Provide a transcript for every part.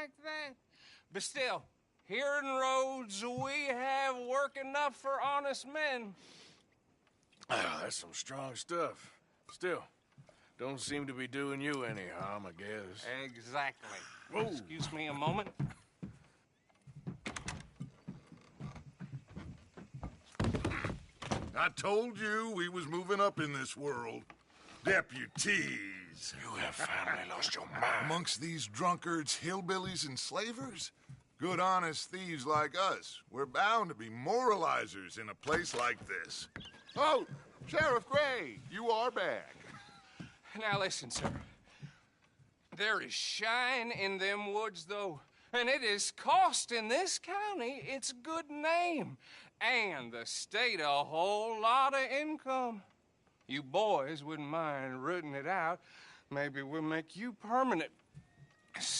like that. But still, here in Rhodes, we have work enough for honest men. Ah, that's some strong stuff. Still, don't seem to be doing you any harm, I guess. Exactly. Whoa. Excuse me a moment. I told you we was moving up in this world. Deputies. You have finally lost your mind. Amongst these drunkards, hillbillies, and slavers? Good honest thieves like us. We're bound to be moralizers in a place like this. Oh, Sheriff Gray, you are back. Now listen, sir. There is shine in them woods, though, and it is costing this county its good name and the state a whole lot of income. You boys wouldn't mind rooting it out. Maybe we'll make you permanent.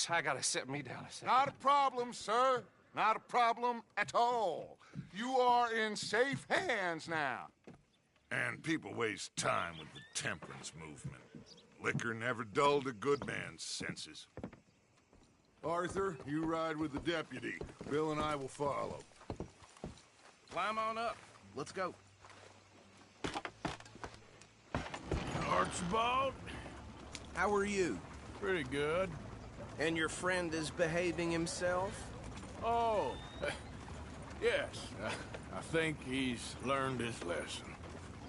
I gotta set me down a second. Not a problem, sir. Not a problem at all. You are in safe hands now. And people waste time with the temperance movement. Liquor never dulled a good man's senses. Arthur, you ride with the deputy. Bill and I will follow. Climb on up. Let's go. Archibald? How are you? Pretty good. And your friend is behaving himself? Oh, yes. I think he's learned his lesson.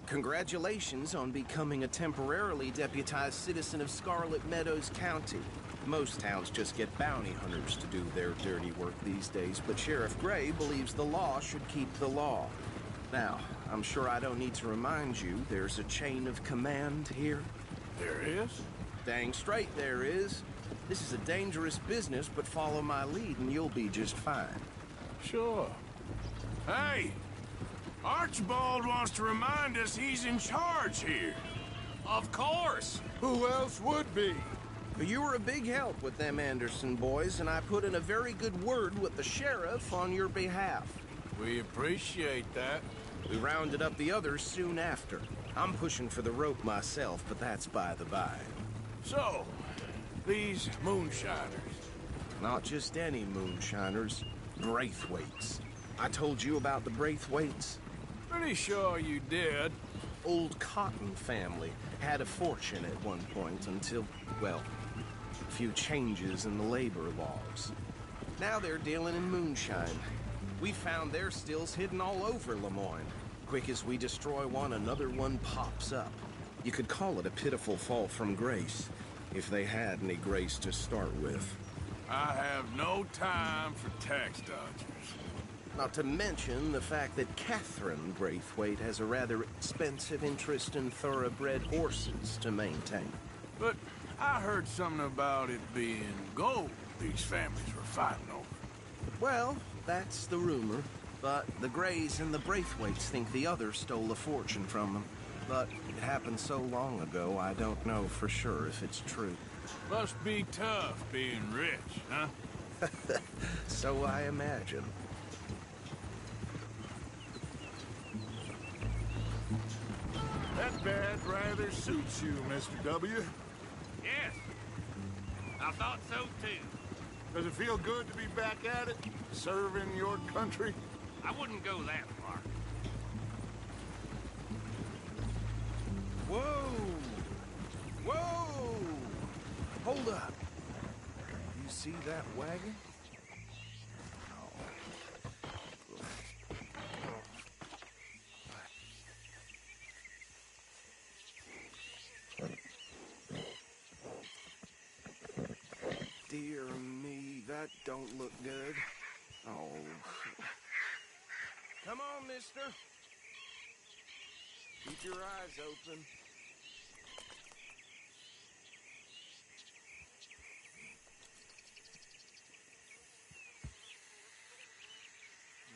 Congratulations on becoming a temporarily deputized citizen of Scarlet Meadows County. Most towns just get bounty hunters to do their dirty work these days, but Sheriff Gray believes the law should keep the law. Now, I'm sure I don't need to remind you there's a chain of command here. There is? Dang straight there is. This is a dangerous business, but follow my lead and you'll be just fine. Sure. Hey! Archibald wants to remind us he's in charge here. Of course. Who else would be? You were a big help with them Anderson boys, and I put in a very good word with the sheriff on your behalf. We appreciate that. We rounded up the others soon after. I'm pushing for the rope myself, but that's by the by. So, these moonshiners. Not just any moonshiners, Braithwaites. I told you about the Braithwaites? Pretty sure you did. Old Cotton family had a fortune at one point until, well, a few changes in the labor laws. Now they're dealing in moonshine. We found their stills hidden all over Lemoyne. Quick as we destroy one, another one pops up. You could call it a pitiful fall from grace, if they had any grace to start with. I have no time for tax dodgers. Not to mention the fact that Catherine Braithwaite has a rather expensive interest in thoroughbred horses to maintain. But I heard something about it being gold these families were fighting over. Well, that's the rumor. But the Grays and the Braithwaites think the others stole a fortune from them. But it happened so long ago, I don't know for sure if it's true. Must be tough being rich, huh? So I imagine. That bad rather suits you, Mr. W. Yes. I thought so, too. Does it feel good to be back at it? Serving your country? I wouldn't go that far. Whoa! Whoa! Hold up. You see that wagon? Dear me, that don't look good. Oh. Come on, mister. Keep your eyes open.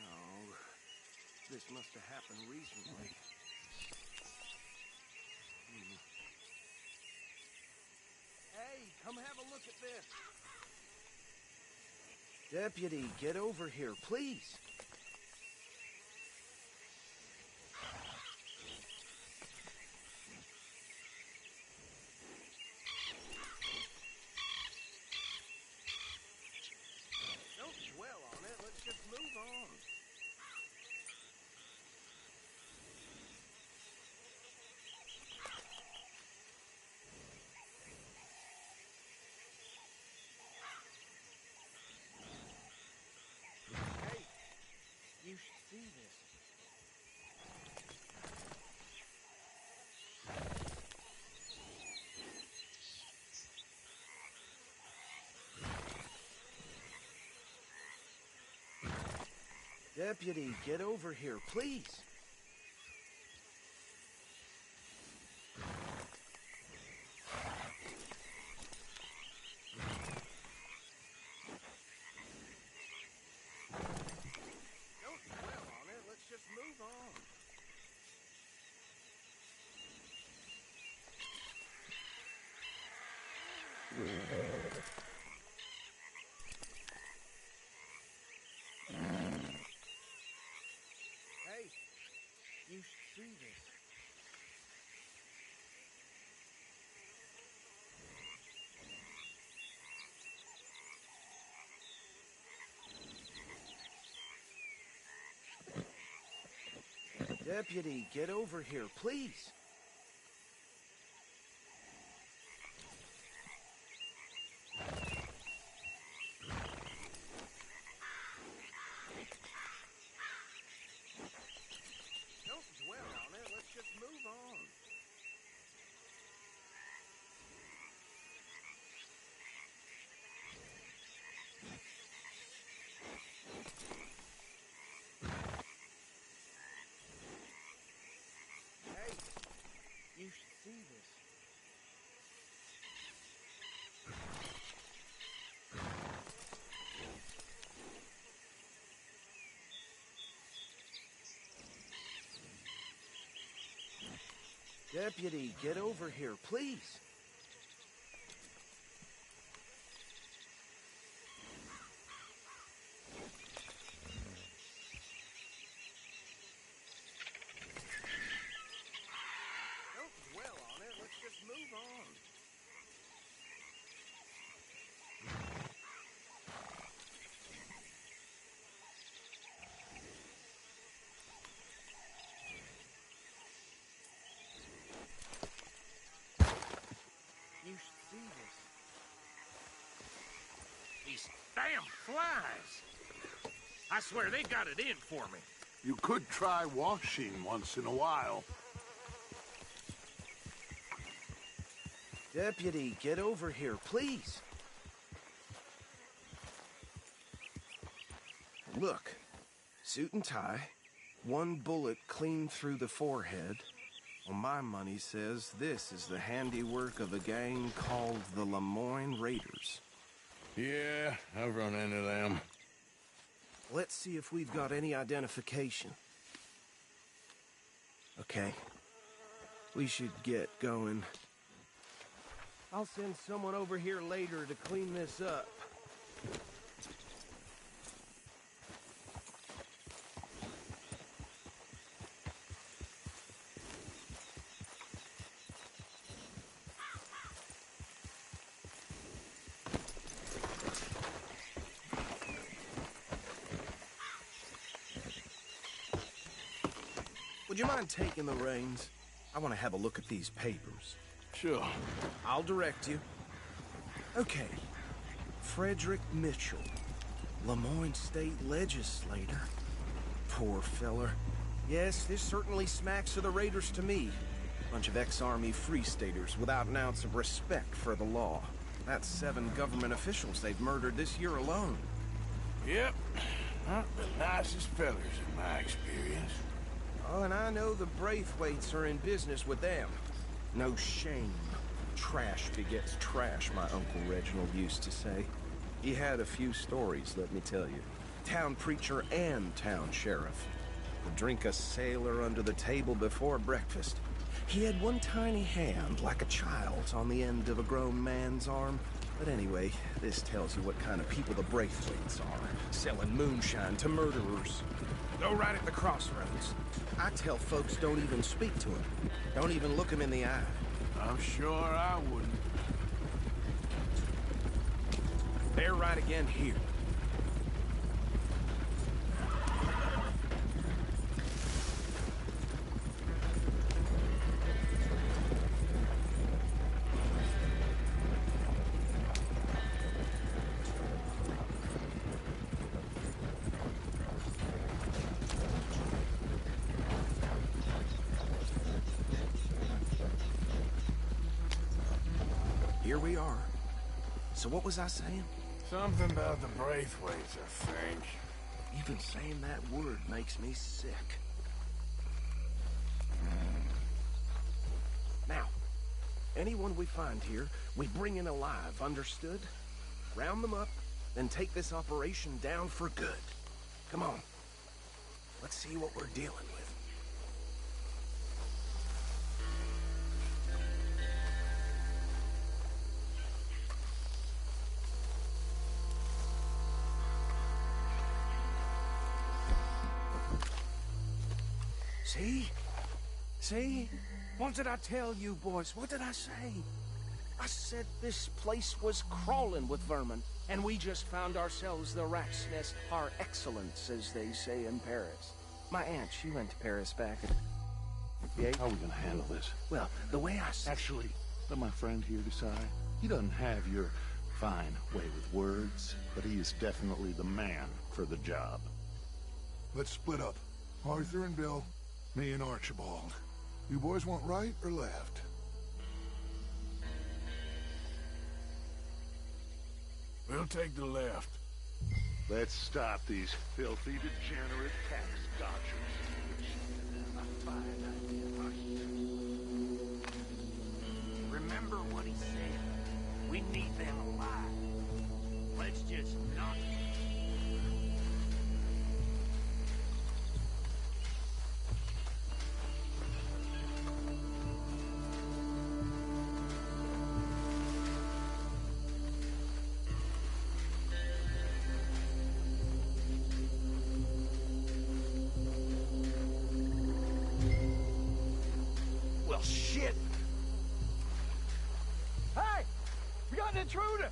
Oh, this must have happened recently. Hey, come have a look at this. Deputy, get over here, please. let's just move on. Hey, you should see this. Deputy, get over here, please. Don't dwell on it. Let's just move on. Hey, you should see this. Deputy, get over here, please. Don't dwell on it. Let's just move on. Hey, you should see this. Deputy, get over here, please. Don't dwell on it. Let's just move on. You should see this. These damn flies! I swear they got it in for me. You could try washing once in a while. Deputy, get over here, please. Look, suit and tie, one bullet clean through the forehead. Well, my money says this is the handiwork of a gang called the Lemoyne Raiders. Yeah, I've run into them. Let's see if we've got any identification. Okay. We should get going. I'll send someone over here later to clean this up. Would you mind taking the reins? I want to have a look at these papers. Sure. I'll direct you. Okay. Frederick Mitchell, Lemoyne State Legislator. Poor feller. Yes, this certainly smacks of the Raiders to me. Bunch of ex-Army Free Staters without an ounce of respect for the law. That's 7 government officials they've murdered this year alone. Yep. Not the nicest fellers in my experience. Oh, and I know the Braithwaites are in business with them. No shame. Trash begets trash, my Uncle Reginald used to say. He had a few stories, let me tell you. Town preacher and town sheriff. Would drink a sailor under the table before breakfast. He had one tiny hand, like a child's, on the end of a grown man's arm. But anyway, this tells you what kind of people the Braithwaites are. Selling moonshine to murderers. Go right at the crossroads. I tell folks don't even speak to him. Don't even look him in the eye. I'm sure I wouldn't. They're right again here. here we are. So what was I saying? Something about the Braithwaites, I think. Even saying that word makes me sick. Now, anyone we find here, we bring in alive, understood? Round them up, then take this operation down for good. Come on. Let's see what we're dealing with. See? See? What did I tell you, boys? What did I say? I said this place was crawling with vermin, and we just found ourselves the rat's nest par excellence, as they say in Paris. My aunt, she went to Paris back at... Yeah? How are we gonna handle this? Well, the way I said... Actually, let my friend here decide. He doesn't have your fine way with words, but he is definitely the man for the job. Let's split up. Arthur and Bill, me and Archibald. You boys want right or left? We'll take the left. Let's stop these filthy, degenerate tax dodgers. Remember what he said. We need them alive. Let's just knock it. Well, shit! Hey! We got an intruder!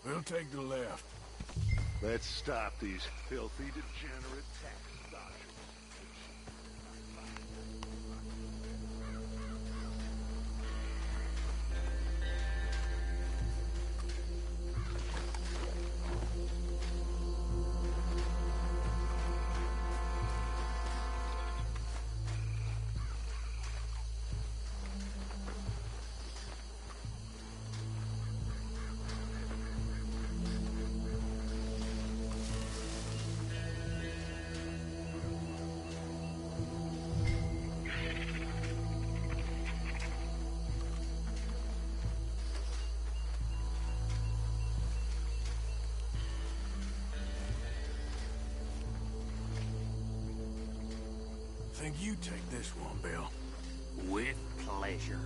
We'll take the left. Let's stop these filthy, degenerate tax dodgers. Think you take this one, Bill. With pleasure.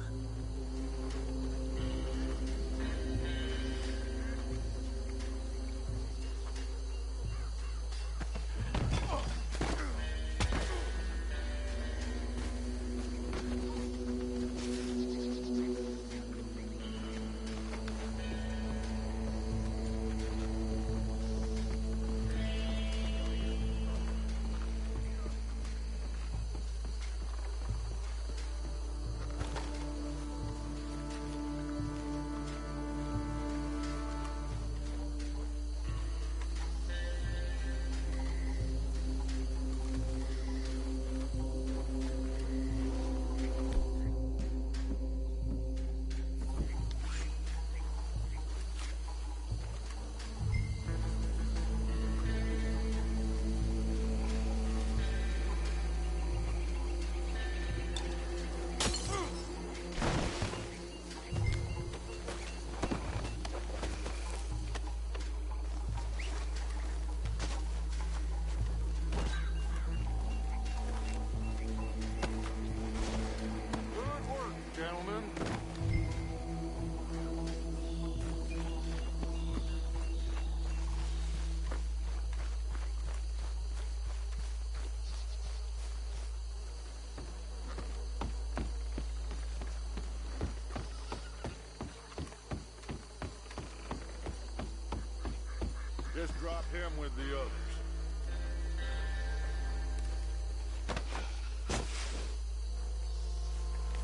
Just drop him with the others.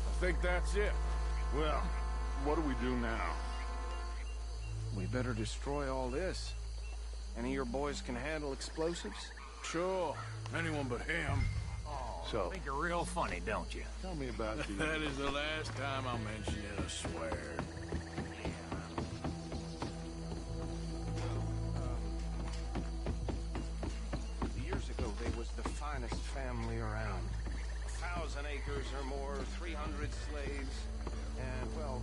I think that's it. Well, what do we do now? We better destroy all this. Any of your boys can handle explosives? Sure. Anyone but him. So, Think you're real funny, don't you? tell me about the... That is the last time I mentioned it, I swear. Years ago, they was the finest family around. 1,000 acres or more, 300 slaves, and, well...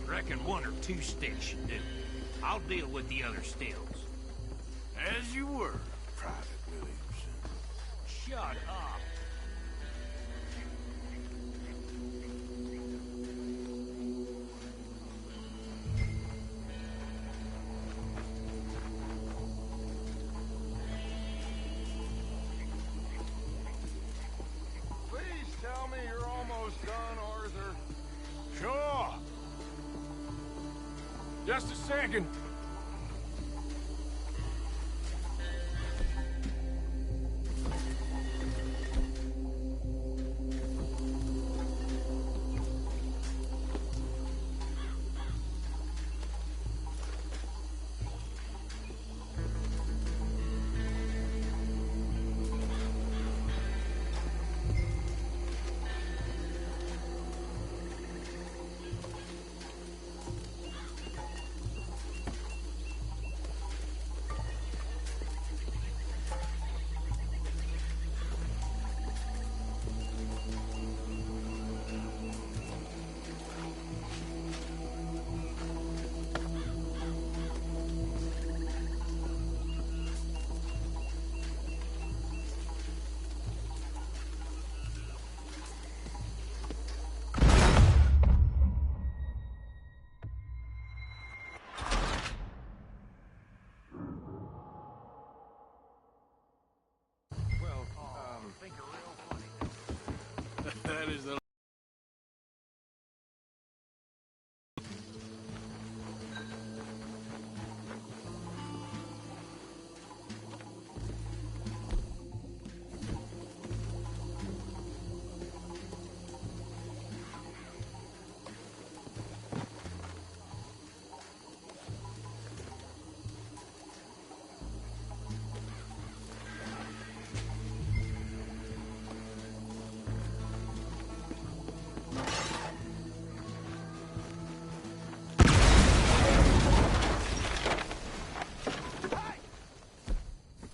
Reckon one or two sticks should do. I'll deal with the other stills. As you were, Private Williamson. Shut up. Please tell me you're almost done, Arthur. Sure. Just a second. Think you're real funny. That is the...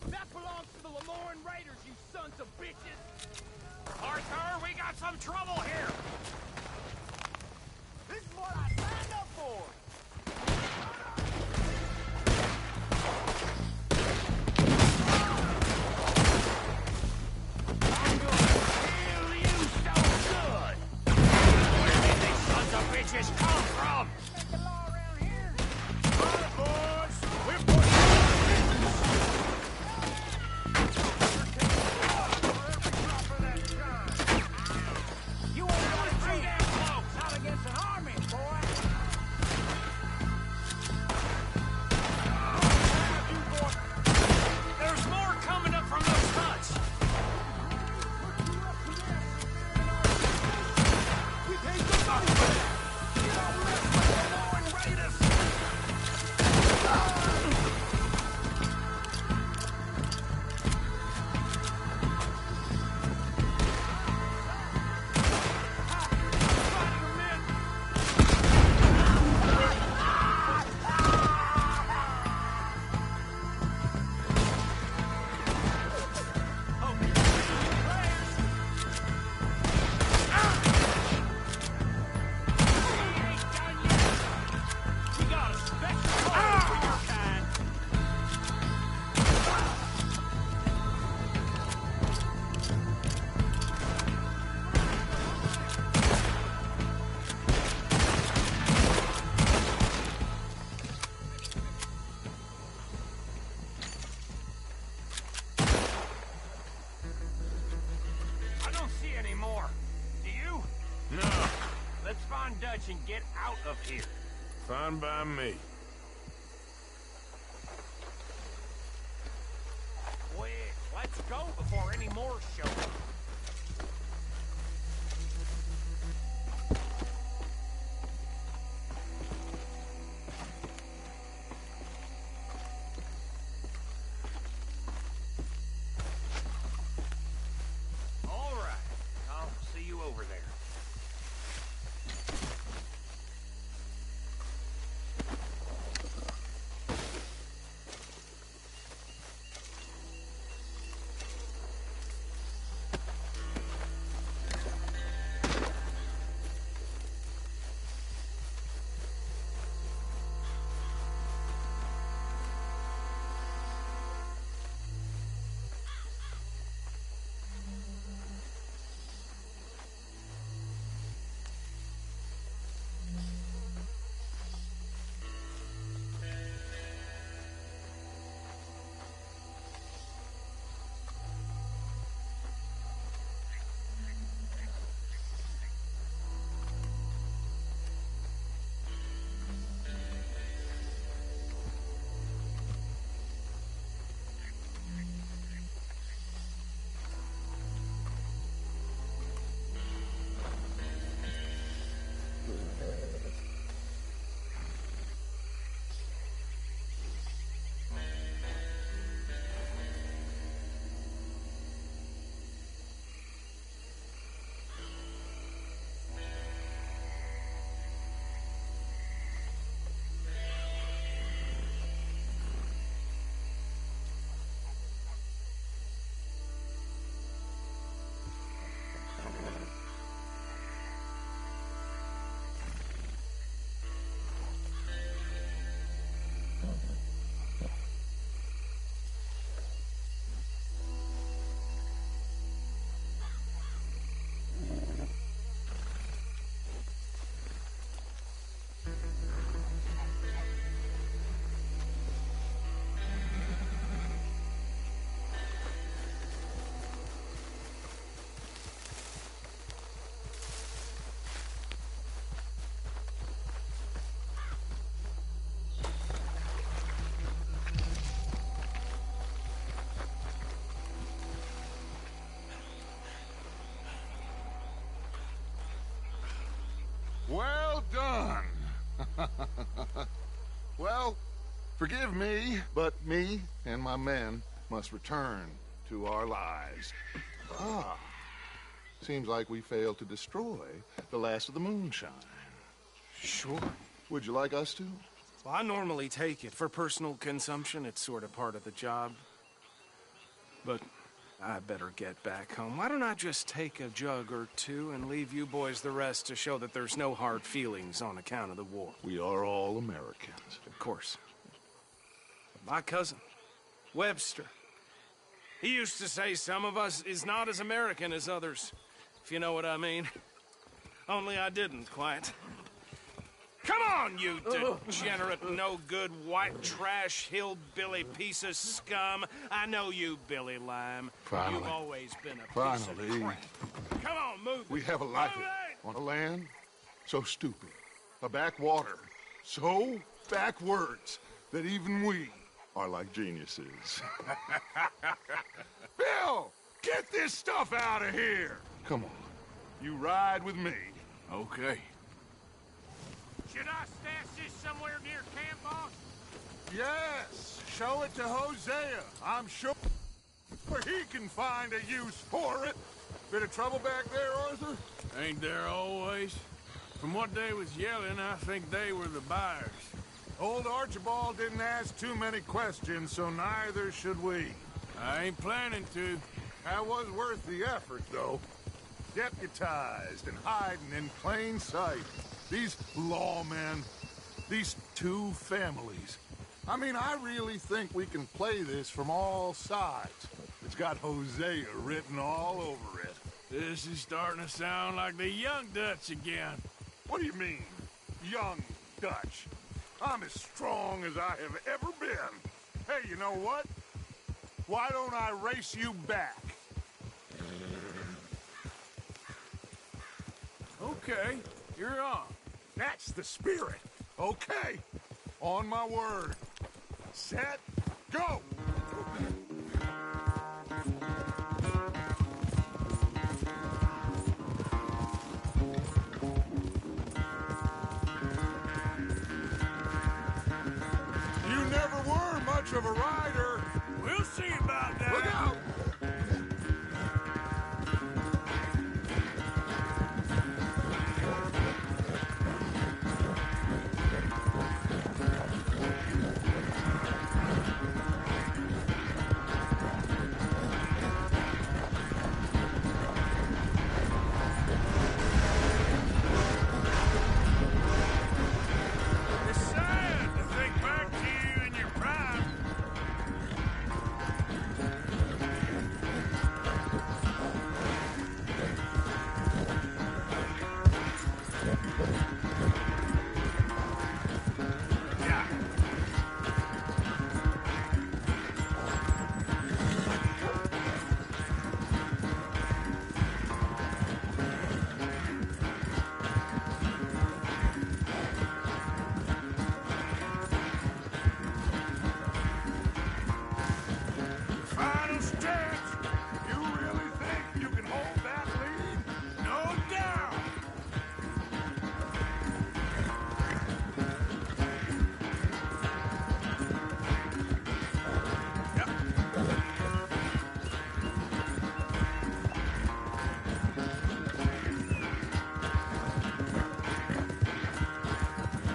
That belongs to the Lemoran Raiders, you sons of bitches! Arthur, we got some trouble here! This is what I signed up for! I'm gonna kill you so good! Where did these sons of bitches come from? Make the law around here? All right, boys, we're putting You ain't got it too damn close! Not against an army, boy! There's more coming up from those huts! We take the fight! You don't mess with the Lemoran Raiders! We got a special order for your kind. I don't see any more. Do you? No. Let's find Dutch and get out of here. Fine by me. Quick, let's go before any more show up. Forgive me, but me and my men must return to our lives. Ah. Seems like we failed to destroy the last of the moonshine. Sure. Would you like us to? Well, I normally take it. For personal consumption, it's sort of part of the job. But I better get back home. Why don't I just take a jug or two and leave you boys the rest to show that there's no hard feelings on account of the war? We are all Americans. Of course. My cousin, Webster, he used to say some of us is not as American as others, if you know what I mean. Only I didn't quite. Come on, you degenerate, no-good, white trash, hillbilly piece of scum. I know you, Billy Lime. Finally. You've always been a piece Finally. of crap. Come on, move We it. have a life Move it! on a land so stupid, a backwater so backwards that even we are like geniuses. Bill, get this stuff out of here! Come on. You ride with me. Okay. Should I stash this somewhere near camp, boss? Yes, show it to Hosea. I'm sure he can find a use for it. Bit of trouble back there, Arthur? Ain't there always? From what they was yelling, I think they were the buyers. Old Archibald didn't ask too many questions, so neither should we. I ain't planning to. That was worth the effort, though. Deputized and hiding in plain sight. These lawmen, these two families. I mean, I really think we can play this from all sides. It's got Hosea written all over it. This is starting to sound like the Young Dutch again. What do you mean, young Dutch? I'm as strong as I have ever been. Hey, you know what? Why don't I race you back? Okay, you're on. That's the spirit. Okay. On my word. Set. Go! You never were much of a rider. We'll see about that. Look out! It's sad to think back to you in your prime. Final stretch. You really think you can hold that lead? No doubt.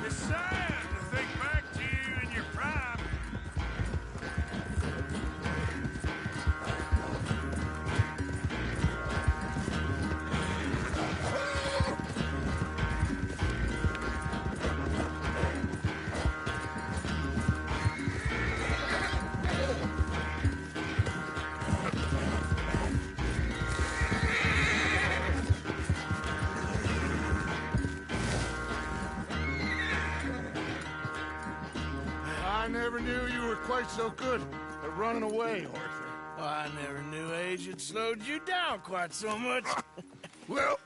It's sad to think back to you in your prime. I never knew you were quite so good at running away, Arthur. I never knew age had slowed you down quite so much. Well,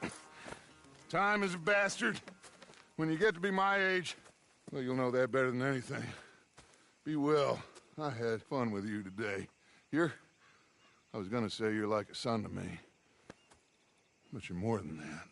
time is a bastard. When you get to be my age, well, you'll know that better than anything. Be well. I had fun with you today. I was gonna say you're like a son to me. But you're more than that.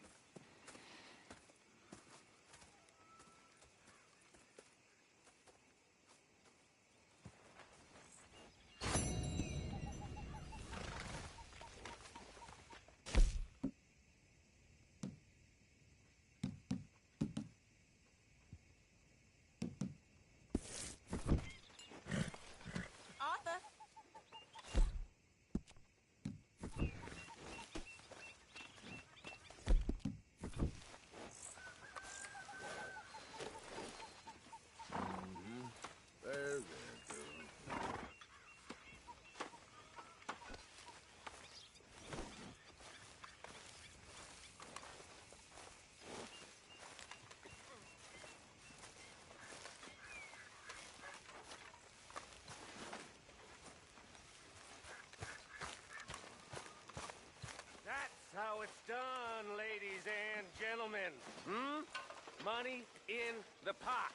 money in the pot.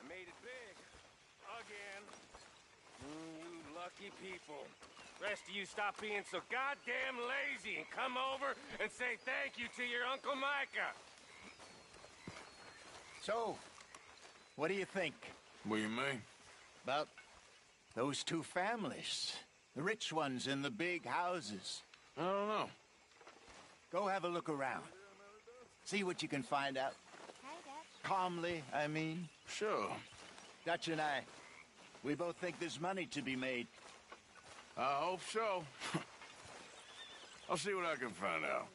I made it big. Again. You lucky people. Rest of you stop being so goddamn lazy and come over and say thank you to your Uncle Micah. So, what do you think What do you mean? about those two families? The rich ones in the big houses. I don't know. Go have a look around. See what you can find out. Hi, Dutch. Calmly, I mean. Sure. Dutch and I, we both think there's money to be made. I hope so. I'll see what I can find out.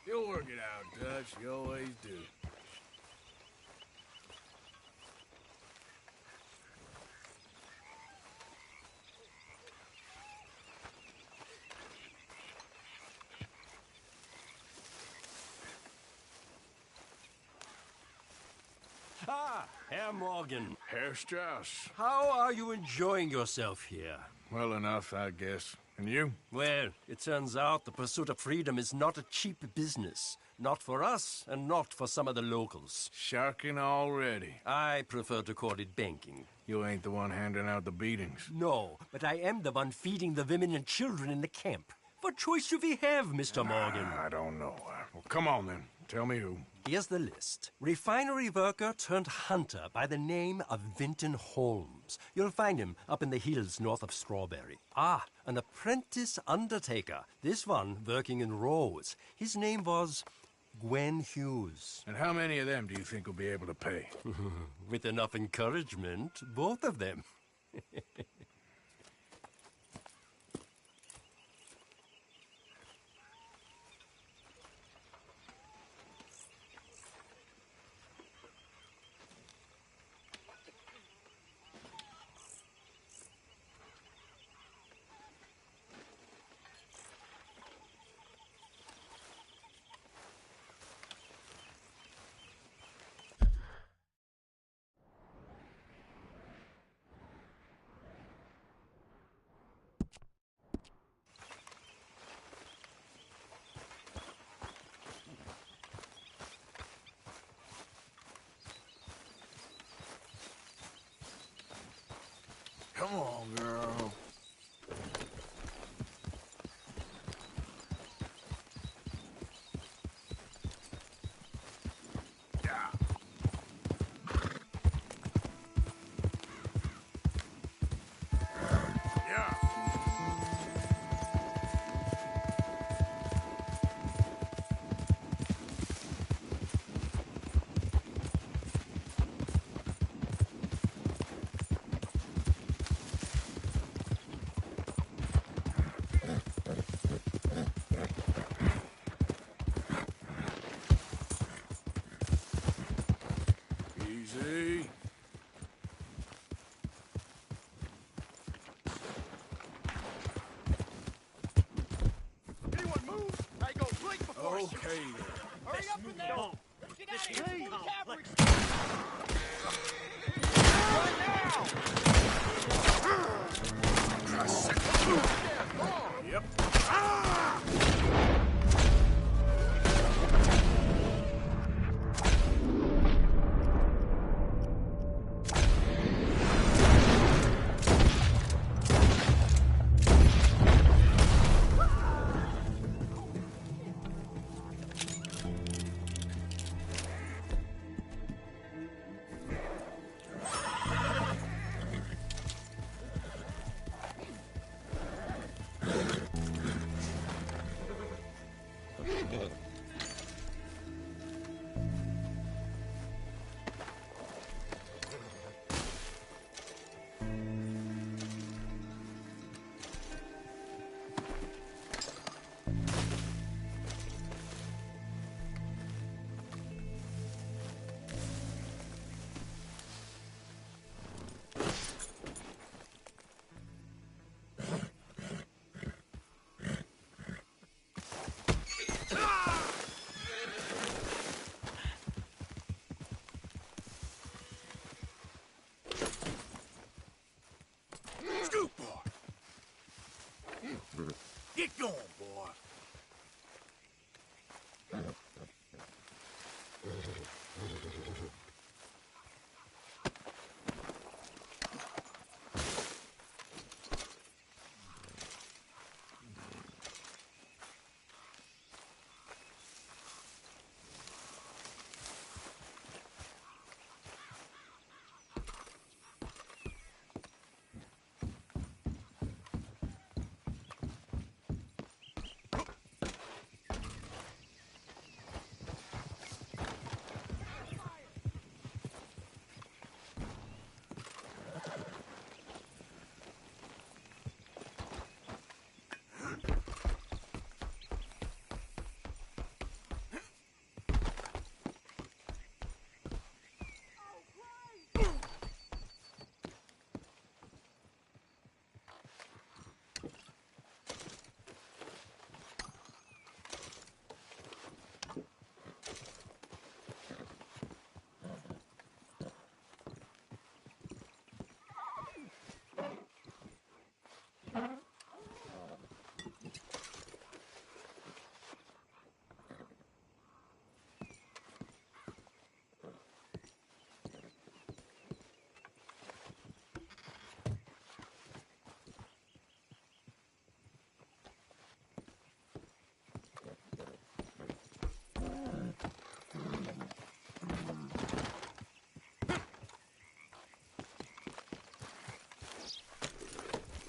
You'll work it out, Dutch. You always do. Ah, Herr Morgan. Herr Strauss. How are you enjoying yourself here? Well enough, I guess. And you? Well, it turns out the pursuit of freedom is not a cheap business. Not for us, and not for some of the locals. Sharking already. I prefer to call it banking. You ain't the one handing out the beatings. No, but I am the one feeding the women and children in the camp. What choice do we have, Mr. Morgan? I don't know. Well, come on then. Tell me who. Here's the list. Refinery worker turned hunter by the name of Vinton Holmes. You'll find him up in the hills north of Strawberry. Ah, an apprentice undertaker. This one working in Rose. His name was Gwen Hughes. And how many of them do you think will be able to pay? With enough encouragement, both of them. Come on, girl. Easy. Anyone move? I go right before Okay. Hurry up in there! Get out of here! Cavalry! Yep. Get going, boy.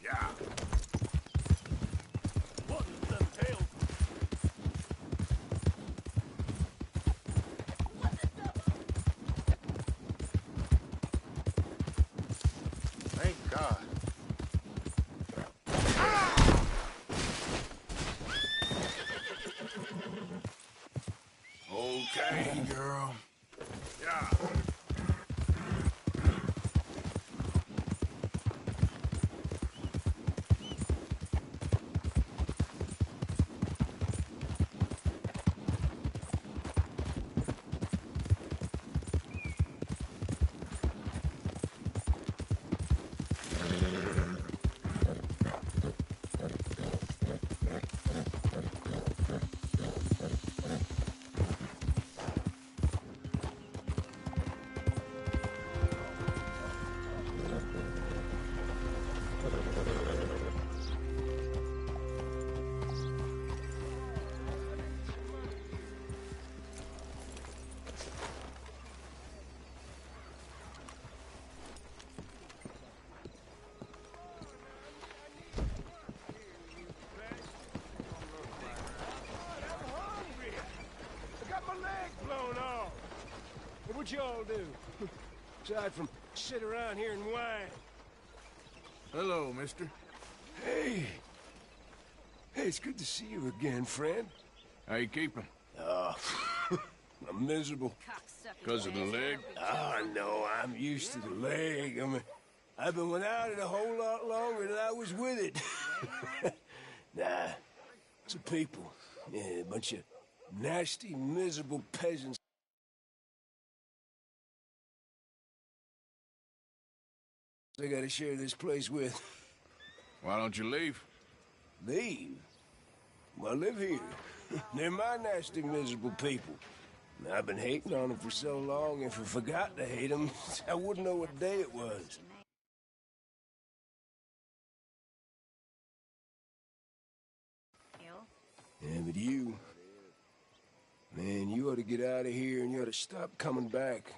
Yeah. What the hell? Thank God. Okay, girl. Yeah. What y'all do? Aside from sit around here and whine. Hello, mister. Hey. Hey, it's good to see you again, friend. How you keeping? I'm miserable. Because of the leg? Oh, no, I'm used to the leg. I mean, I've been without it a whole lot longer than I was with it. Nah, it's a people. Yeah, a bunch of nasty, miserable peasants. I gotta share this place with. Why don't you leave? Leave? Well, I live here. They're my nasty, miserable people. I've been hating on them for so long, if I forgot to hate them, I wouldn't know what day it was. Yeah, but you... Man, you ought to get out of here and you ought to stop coming back.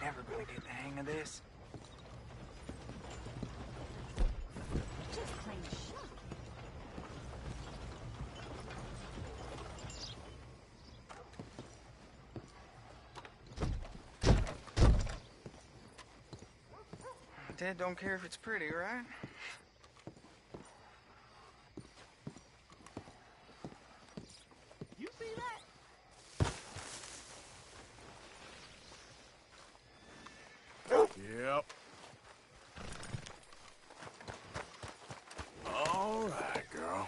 Never gonna get the hang of this. Just plain shit. Dad don't care if it's pretty, right? Yep. All right, girl.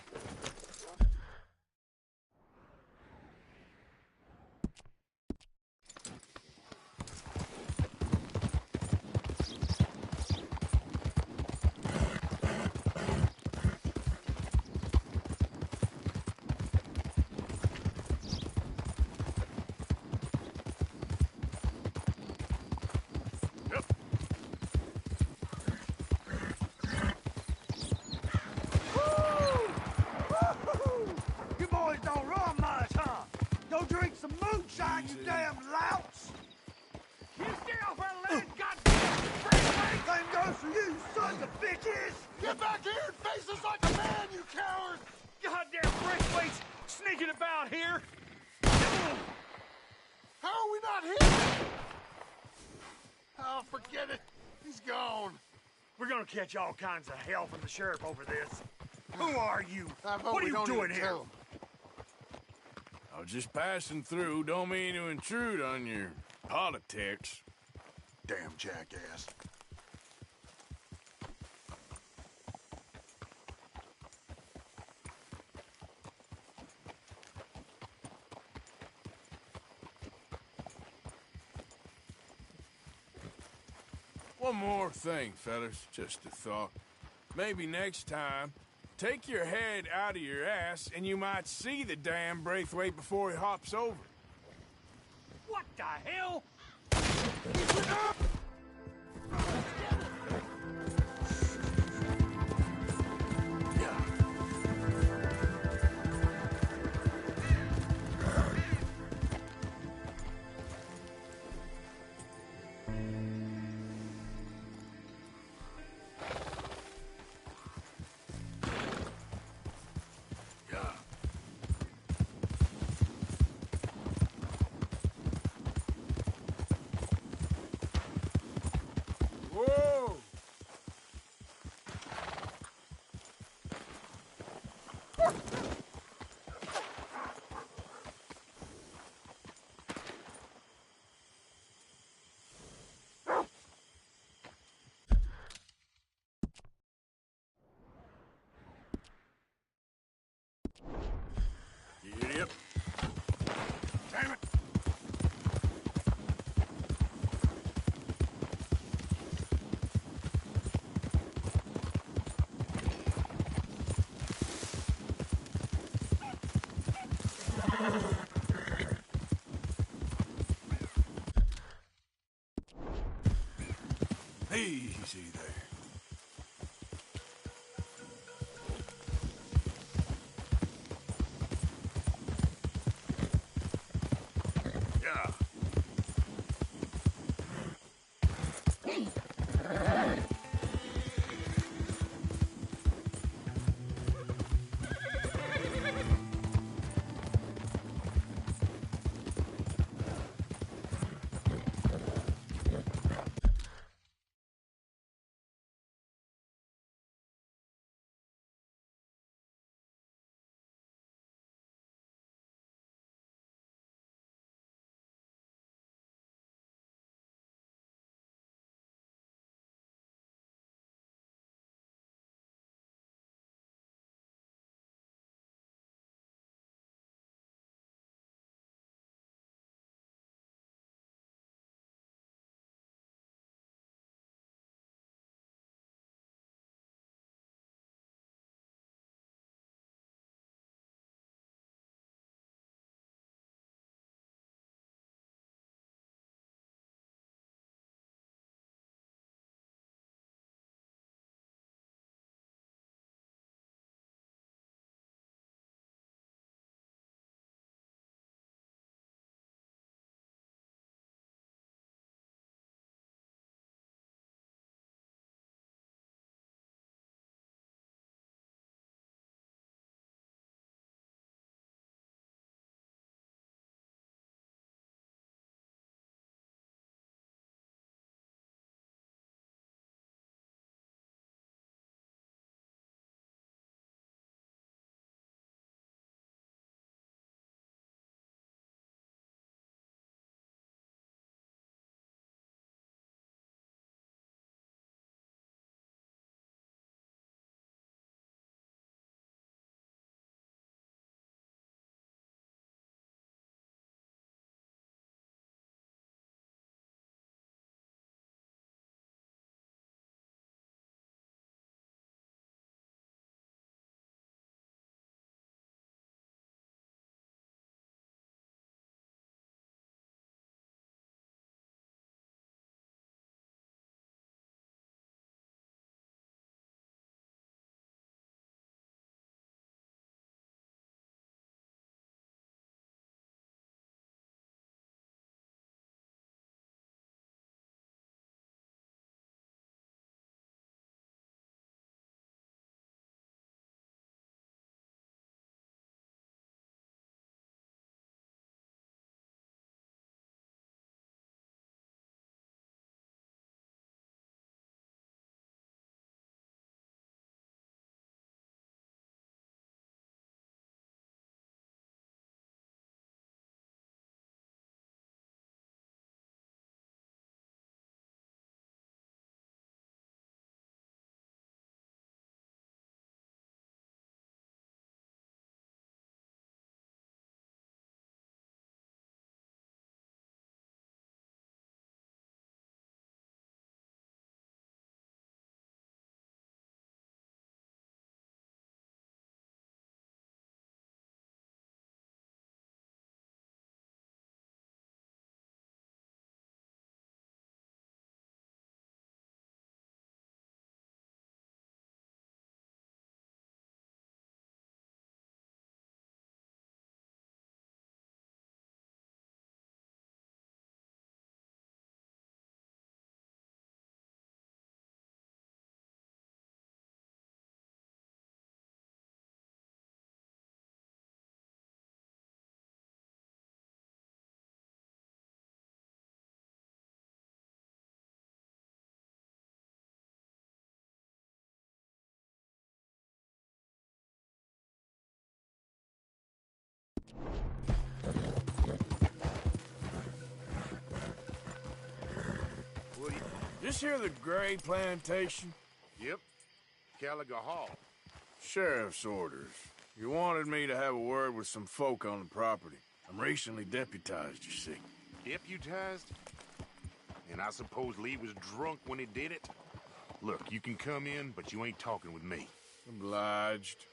You boys don't run much, huh? Go drink some moonshine, you damn louts! You stay off our land, goddamn freak! Same goes for you, sons of bitches! Get back here and face us like a man, you coward! Goddamn breastplates sneaking about here! How are we not here? Oh, forget it. He's gone. We're gonna catch all kinds of hell from the sheriff over this. Who are you? I vote What are we you don't doing even here? tell him. I was just passing through. Don't mean to intrude on your politics. Damn jackass. One more thing, fellas. Just a thought. Maybe next time, take your head out of your ass and you might see the damn Braithwaite before he hops over. What the hell? This here the Gray Plantation? Yep. Caliga Hall. Sheriff's orders. You wanted me to have a word with some folk on the property. I'm recently deputized, you see. Deputized? And I suppose Lee was drunk when he did it? Look, you can come in, but you ain't talking with me. Obliged.